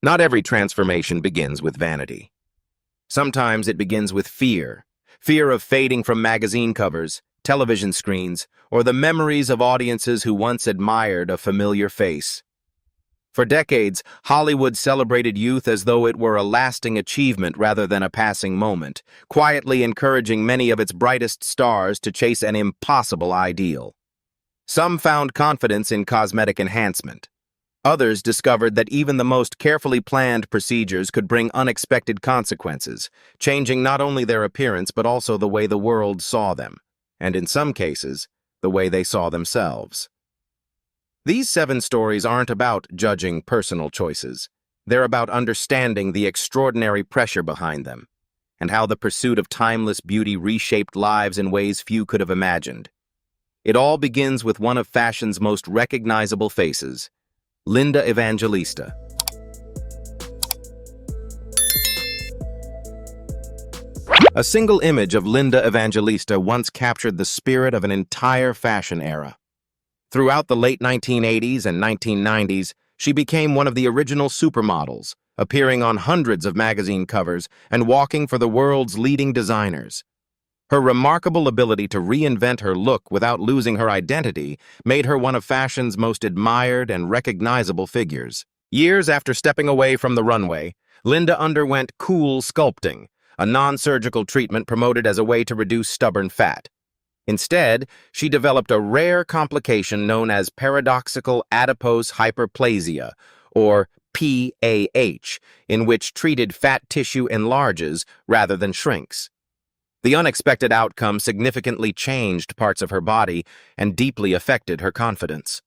Not every transformation begins with vanity. Sometimes it begins with fear. Fear of fading from magazine covers, television screens, or the memories of audiences who once admired a familiar face. For decades, Hollywood celebrated youth as though it were a lasting achievement rather than a passing moment, quietly encouraging many of its brightest stars to chase an impossible ideal. Some found confidence in cosmetic enhancement. Others discovered that even the most carefully planned procedures could bring unexpected consequences, changing not only their appearance but also the way the world saw them, and in some cases, the way they saw themselves. These 7 stories aren't about judging personal choices. They're about understanding the extraordinary pressure behind them, and how the pursuit of timeless beauty reshaped lives in ways few could have imagined. It all begins with one of fashion's most recognizable faces, Linda Evangelista. A single image of Linda Evangelista once captured the spirit of an entire fashion era. Throughout the late 1980s and 1990s, she became one of the original supermodels, appearing on hundreds of magazine covers and walking for the world's leading designers. Her remarkable ability to reinvent her look without losing her identity made her one of fashion's most admired and recognizable figures. Years after stepping away from the runway, Linda underwent cool sculpting, a non-surgical treatment promoted as a way to reduce stubborn fat. Instead, she developed a rare complication known as paradoxical adipose hyperplasia, or PAH, in which treated fat tissue enlarges rather than shrinks. The unexpected outcome significantly changed parts of her body and deeply affected her confidence.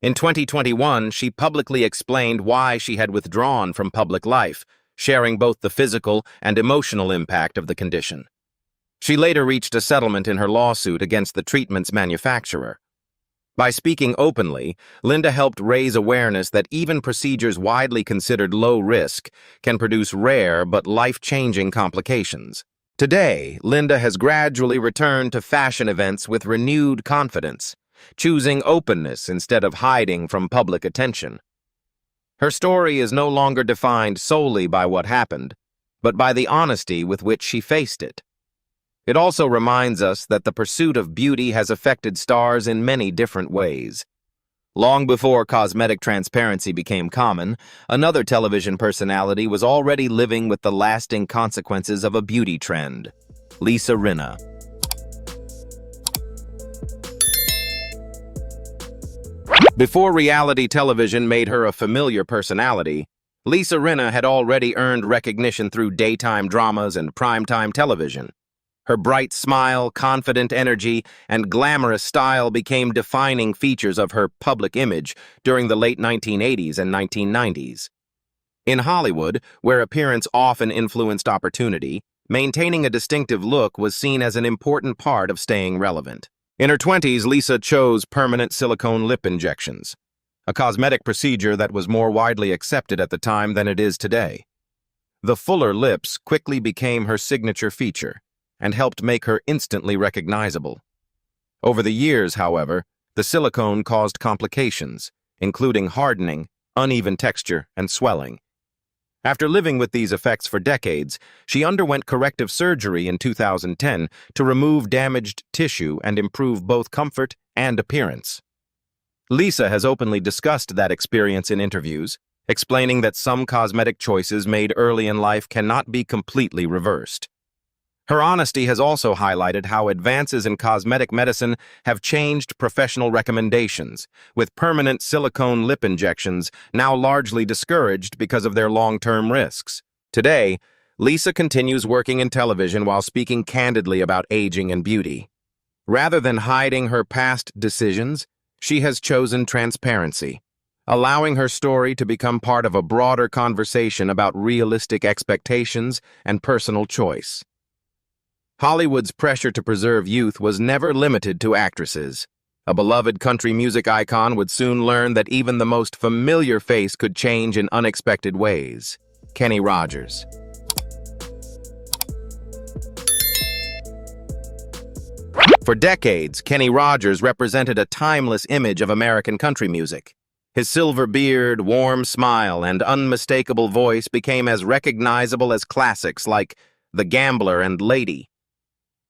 In 2021, she publicly explained why she had withdrawn from public life, sharing both the physical and emotional impact of the condition. She later reached a settlement in her lawsuit against the treatment's manufacturer. By speaking openly, Linda helped raise awareness that even procedures widely considered low risk can produce rare but life-changing complications. Today, Linda has gradually returned to fashion events with renewed confidence, choosing openness instead of hiding from public attention. Her story is no longer defined solely by what happened, but by the honesty with which she faced it. It also reminds us that the pursuit of beauty has affected stars in many different ways. Long before cosmetic transparency became common, another television personality was already living with the lasting consequences of a beauty trend: Lisa Rinna. Before reality television made her a familiar personality, Lisa Rinna had already earned recognition through daytime dramas and primetime television. Her bright smile, confident energy, and glamorous style became defining features of her public image during the late 1980s and 1990s. In Hollywood, where appearance often influenced opportunity, maintaining a distinctive look was seen as an important part of staying relevant. In her 20s, Lisa chose permanent silicone lip injections, a cosmetic procedure that was more widely accepted at the time than it is today. The fuller lips quickly became her signature feature and helped make her instantly recognizable. Over the years, however, the silicone caused complications, including hardening, uneven texture, and swelling. After living with these effects for decades, she underwent corrective surgery in 2010 to remove damaged tissue and improve both comfort and appearance. Lisa has openly discussed that experience in interviews, explaining that some cosmetic choices made early in life cannot be completely reversed. Her honesty has also highlighted how advances in cosmetic medicine have changed professional recommendations, with permanent silicone lip injections now largely discouraged because of their long-term risks. Today, Lisa continues working in television while speaking candidly about aging and beauty. Rather than hiding her past decisions, she has chosen transparency, allowing her story to become part of a broader conversation about realistic expectations and personal choice. Hollywood's pressure to preserve youth was never limited to actresses. A beloved country music icon would soon learn that even the most familiar face could change in unexpected ways. Kenny Rogers. For decades, Kenny Rogers represented a timeless image of American country music. His silver beard, warm smile, and unmistakable voice became as recognizable as classics like The Gambler and Lady.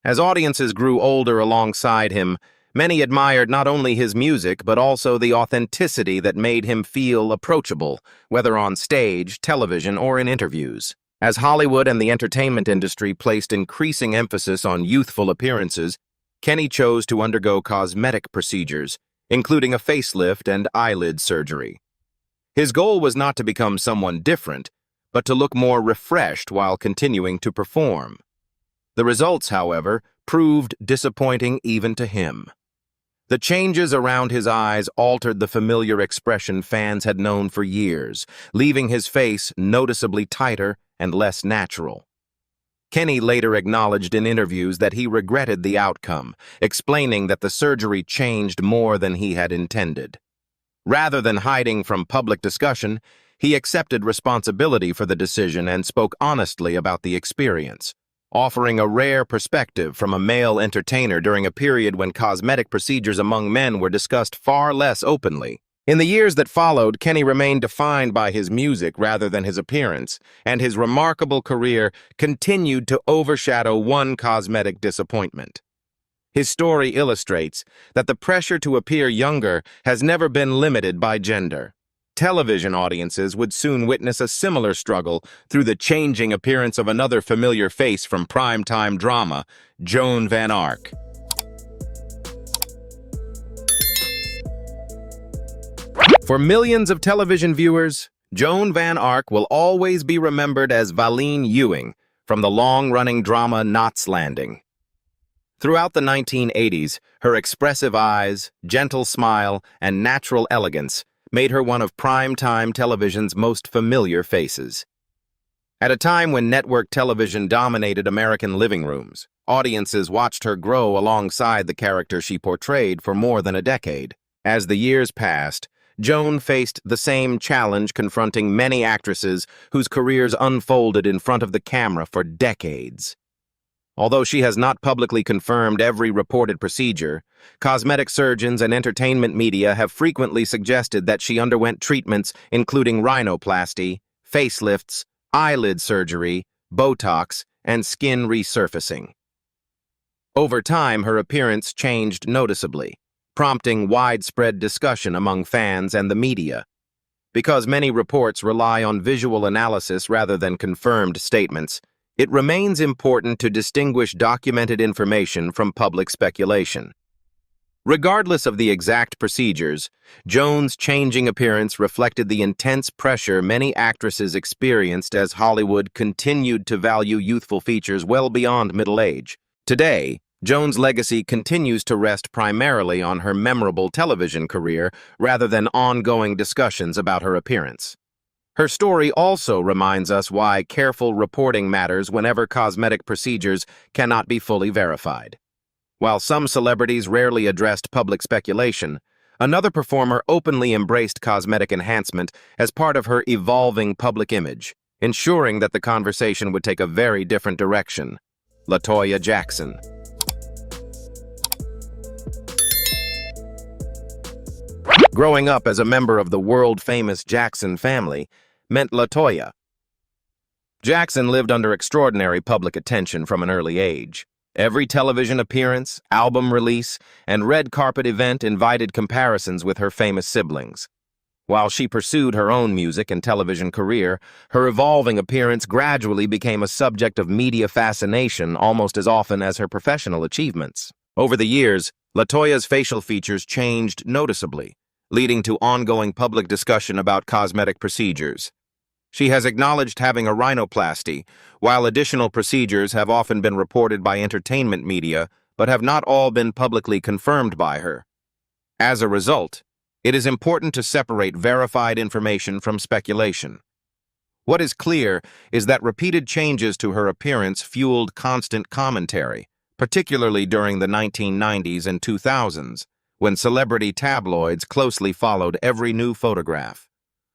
As audiences grew older alongside him, many admired not only his music but also the authenticity that made him feel approachable, whether on stage, television, or in interviews. As Hollywood and the entertainment industry placed increasing emphasis on youthful appearances, Kenny chose to undergo cosmetic procedures, including a facelift and eyelid surgery. His goal was not to become someone different, but to look more refreshed while continuing to perform. The results, however, proved disappointing even to him. The changes around his eyes altered the familiar expression fans had known for years, leaving his face noticeably tighter and less natural. Kenny later acknowledged in interviews that he regretted the outcome, explaining that the surgery changed more than he had intended. Rather than hiding from public discussion, he accepted responsibility for the decision and spoke honestly about the experience, offering a rare perspective from a male entertainer during a period when cosmetic procedures among men were discussed far less openly. In the years that followed, Kenny remained defined by his music rather than his appearance, and his remarkable career continued to overshadow one cosmetic disappointment. His story illustrates that the pressure to appear younger has never been limited by gender. Television audiences would soon witness a similar struggle through the changing appearance of another familiar face from primetime drama, Joan Van Ark. For millions of television viewers, Joan Van Ark will always be remembered as Valine Ewing from the long-running drama Knots Landing. Throughout the 1980s, her expressive eyes, gentle smile, and natural elegance made her one of prime-time television's most familiar faces. At a time when network television dominated American living rooms, audiences watched her grow alongside the character she portrayed for more than a decade. As the years passed, Joan faced the same challenge confronting many actresses whose careers unfolded in front of the camera for decades. Although she has not publicly confirmed every reported procedure, cosmetic surgeons and entertainment media have frequently suggested that she underwent treatments including rhinoplasty, facelifts, eyelid surgery, Botox, and skin resurfacing. Over time, her appearance changed noticeably, prompting widespread discussion among fans and the media. Because many reports rely on visual analysis rather than confirmed statements, it remains important to distinguish documented information from public speculation. Regardless of the exact procedures, Joan's changing appearance reflected the intense pressure many actresses experienced as Hollywood continued to value youthful features well beyond middle age. Today, Joan's legacy continues to rest primarily on her memorable television career rather than ongoing discussions about her appearance. Her story also reminds us why careful reporting matters whenever cosmetic procedures cannot be fully verified. While some celebrities rarely addressed public speculation, another performer openly embraced cosmetic enhancement as part of her evolving public image, ensuring that the conversation would take a very different direction. LaToya Jackson. Growing up as a member of the world-famous Jackson family meant LaToya. Jackson lived under extraordinary public attention from an early age. Every television appearance, album release, and red carpet event invited comparisons with her famous siblings. While she pursued her own music and television career, her evolving appearance gradually became a subject of media fascination almost as often as her professional achievements. Over the years, LaToya's facial features changed noticeably, leading to ongoing public discussion about cosmetic procedures. She has acknowledged having a rhinoplasty, while additional procedures have often been reported by entertainment media but have not all been publicly confirmed by her. As a result, it is important to separate verified information from speculation. What is clear is that repeated changes to her appearance fueled constant commentary, particularly during the 1990s and 2000s, when celebrity tabloids closely followed every new photograph.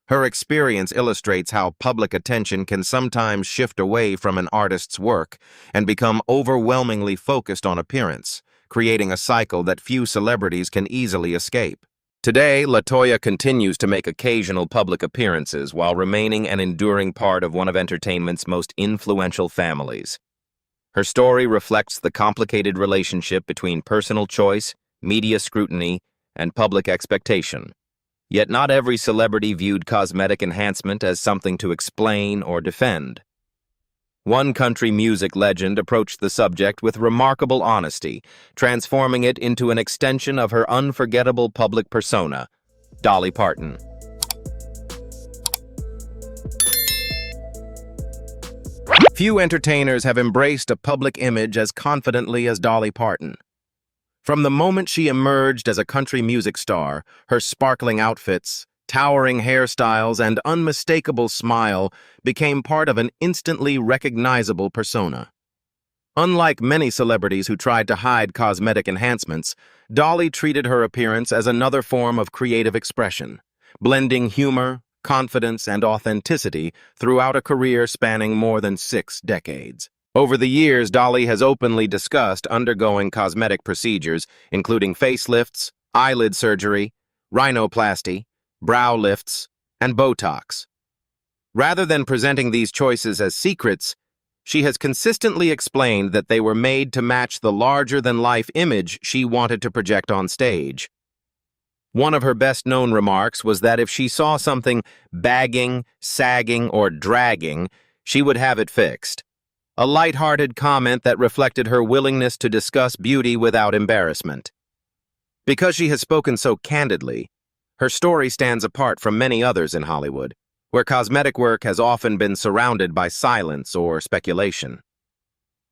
Her experience illustrates how public attention can sometimes shift away from an artist's work and become overwhelmingly focused on appearance, creating a cycle that few celebrities can easily escape. Today, LaToya continues to make occasional public appearances while remaining an enduring part of one of entertainment's most influential families. Her story reflects the complicated relationship between personal choice, media scrutiny, and public expectation. Yet not every celebrity viewed cosmetic enhancement as something to explain or defend. One country music legend approached the subject with remarkable honesty, transforming it into an extension of her unforgettable public persona, Dolly Parton. Few entertainers have embraced a public image as confidently as Dolly Parton. From the moment she emerged as a country music star, her sparkling outfits, towering hairstyles, and unmistakable smile became part of an instantly recognizable persona. Unlike many celebrities who tried to hide cosmetic enhancements, Dolly treated her appearance as another form of creative expression, blending humor, confidence, and authenticity throughout a career spanning more than 6 decades. Over the years, Dolly has openly discussed undergoing cosmetic procedures, including facelifts, eyelid surgery, rhinoplasty, brow lifts, and Botox. Rather than presenting these choices as secrets, she has consistently explained that they were made to match the larger-than-life image she wanted to project on stage. One of her best-known remarks was that if she saw something bagging, sagging, or dragging, she would have it fixed. A light-hearted comment that reflected her willingness to discuss beauty without embarrassment. Because she has spoken so candidly, her story stands apart from many others in Hollywood, where cosmetic work has often been surrounded by silence or speculation.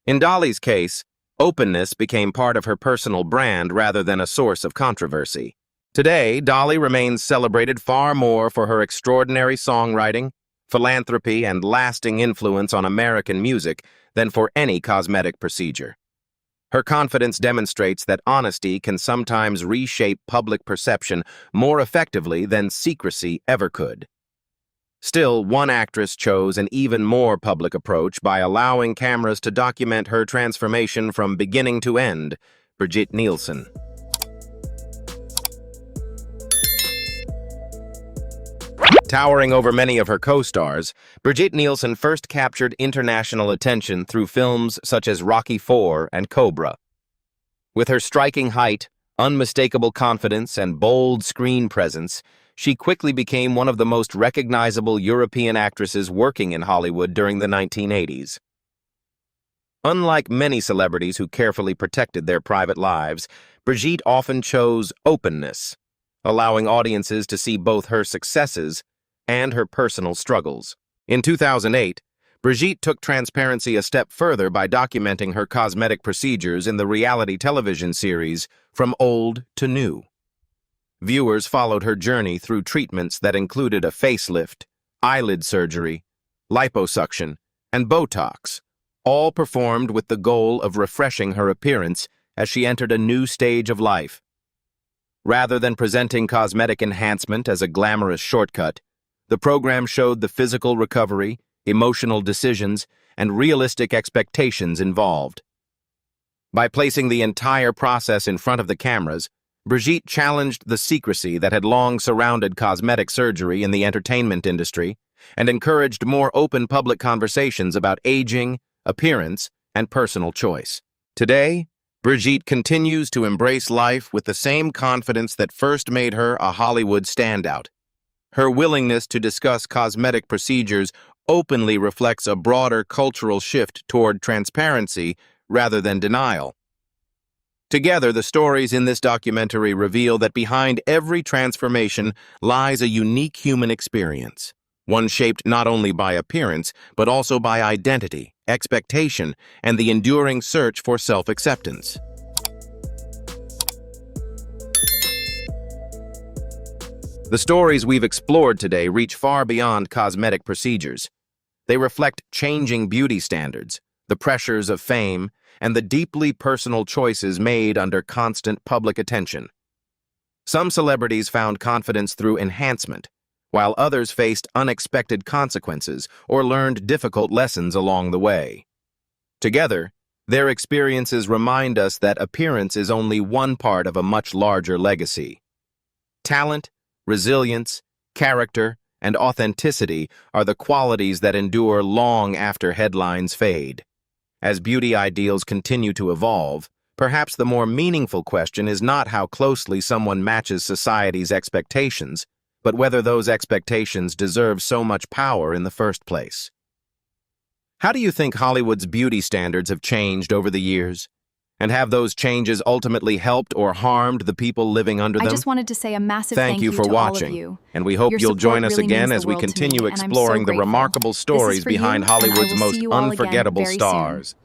In Dolly's case, openness became part of her personal brand rather than a source of controversy. Today, Dolly remains celebrated far more for her extraordinary songwriting, philanthropy, and lasting influence on American music than for any cosmetic procedure. Her confidence demonstrates that honesty can sometimes reshape public perception more effectively than secrecy ever could. Still, one actress chose an even more public approach by allowing cameras to document her transformation from beginning to end, Brigitte Nielsen. Towering over many of her co-stars, Brigitte Nielsen first captured international attention through films such as Rocky IV and Cobra. With her striking height, unmistakable confidence, and bold screen presence, she quickly became one of the most recognizable European actresses working in Hollywood during the 1980s. Unlike many celebrities who carefully protected their private lives, Brigitte often chose openness, allowing audiences to see both her successes and her personal struggles. In 2008, Brigitte took transparency a step further by documenting her cosmetic procedures in the reality television series From Old to New. Viewers followed her journey through treatments that included a facelift, eyelid surgery, liposuction, and Botox, all performed with the goal of refreshing her appearance as she entered a new stage of life. Rather than presenting cosmetic enhancement as a glamorous shortcut, the program showed the physical recovery, emotional decisions, and realistic expectations involved. By placing the entire process in front of the cameras, Brigitte challenged the secrecy that had long surrounded cosmetic surgery in the entertainment industry and encouraged more open public conversations about aging, appearance, and personal choice. Today, Brigitte continues to embrace life with the same confidence that first made her a Hollywood standout. Her willingness to discuss cosmetic procedures openly reflects a broader cultural shift toward transparency rather than denial. Together, the stories in this documentary reveal that behind every transformation lies a unique human experience, one shaped not only by appearance, but also by identity, expectation, and the enduring search for self-acceptance. The stories we've explored today reach far beyond cosmetic procedures. They reflect changing beauty standards, the pressures of fame, and the deeply personal choices made under constant public attention. Some celebrities found confidence through enhancement, while others faced unexpected consequences or learned difficult lessons along the way. Together, their experiences remind us that appearance is only one part of a much larger legacy. Talent, resilience, character, and authenticity are the qualities that endure long after headlines fade. As beauty ideals continue to evolve, perhaps the more meaningful question is not how closely someone matches society's expectations, but whether those expectations deserve so much power in the first place. How do you think Hollywood's beauty standards have changed over the years? And have those changes ultimately helped or harmed the people living under them? I just wanted to say a massive Thank you for to watching, all of you. and we hope Your you'll join support us really again means as the we world to continue me, and I'm so exploring the grateful. remarkable This is stories for behind you, and I will Hollywood's see most you all again unforgettable very soon. stars.